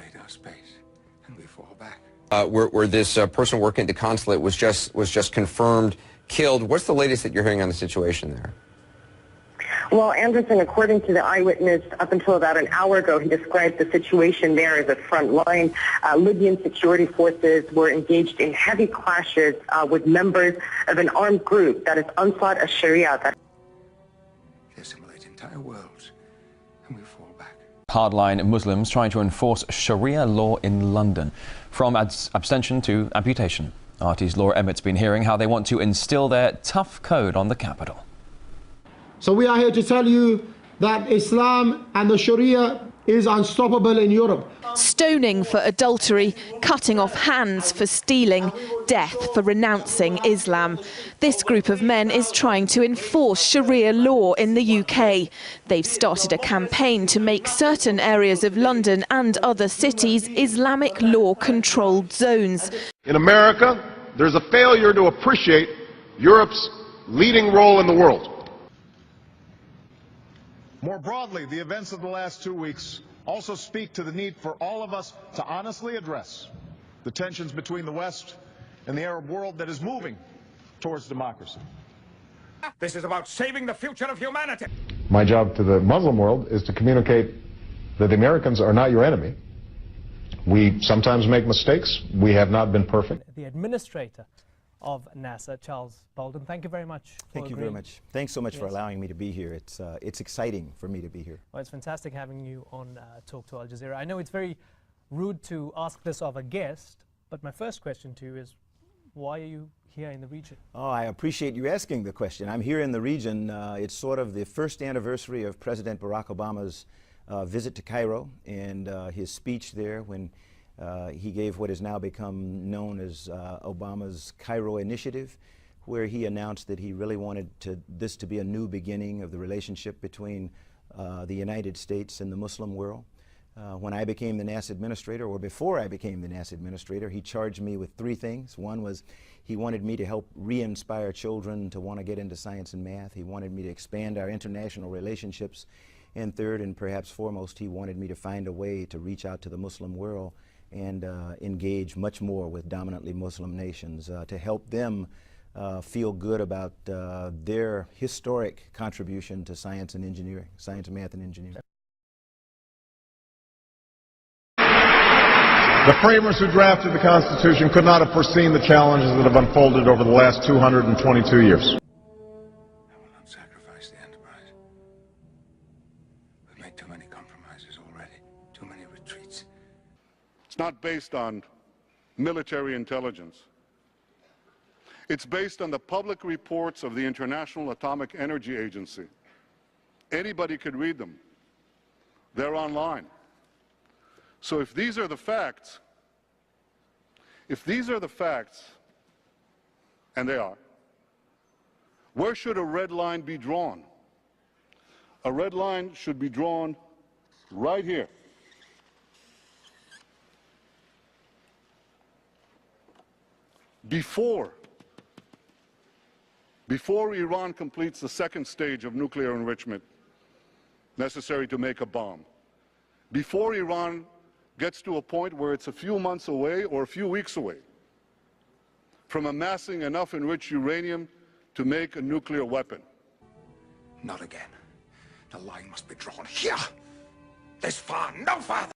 invade our space, and we fall back. Where this person working at the consulate was just confirmed killed. What's the latest that you're hearing on the situation there? Well, Anderson, according to the eyewitness, up until about an hour ago, he described the situation there as a front line. Libyan security forces were engaged in heavy clashes with members of an armed group that is Ansar sharia. They assimilate entire worlds, and we fall back. Hardline Muslims trying to enforce sharia law in London, from abstention to amputation. RT's Laura Emmett's been hearing how they want to instill their tough code on the capital. So we are here to tell you that Islam and the Sharia is unstoppable in Europe. Stoning for adultery, cutting off hands for stealing, death for renouncing Islam. This group of men is trying to enforce Sharia law in the UK. They've started a campaign to make certain areas of London and other cities Islamic law-controlled zones. In America, there's a failure to appreciate Europe's leading role in the world. More broadly, the events of the last 2 weeks also speak to the need for all of us to honestly address the tensions between the West and the Arab world that is moving towards democracy. This is about saving the future of humanity. My job to the Muslim world is to communicate that the Americans are not your enemy. We sometimes make mistakes. We have not been perfect. The administrator of NASA, Charles Bolden. Thank you very much. Thank you very much. Thanks so much for allowing me to be here. It's exciting for me to be here. Well, it's fantastic having you on Talk to Al Jazeera. I know it's very rude to ask this of a guest, but my first question to you is, why are you here in the region? Oh, I appreciate you asking the question. I'm here in the region. It's sort of the first anniversary of President Barack Obama's visit to Cairo and his speech there when he gave what has now become known as Obama's Cairo Initiative, where he announced that he really wanted this to be a new beginning of the relationship between the United States and the Muslim world. When I became the NASA administrator, or before I became the NASA administrator, he charged me with 3 things. One was he wanted me to help re-inspire children to want to get into science and math. He wanted me to expand our international relationships. And third, and perhaps foremost, he wanted me to find a way to reach out to the Muslim world and engage much more with dominantly Muslim nations to help them feel good about their historic contribution to science and engineering, science, math, and engineering. The framers who drafted the Constitution could not have foreseen the challenges that have unfolded over the last 222 years. I will not sacrifice the enterprise. We've made too many compromises already, too many retreats. It's not based on military intelligence. It's based on the public reports of the International Atomic Energy Agency. Anybody could read them. They're online. So if these are the facts, and they are, where should a red line be drawn? A red line should be drawn right here. Before Iran completes the 2nd stage of nuclear enrichment necessary to make a bomb, before Iran gets to a point where it's a few months away or a few weeks away from amassing enough enriched uranium to make a nuclear weapon. Not again. The line must be drawn here. This far, no farther.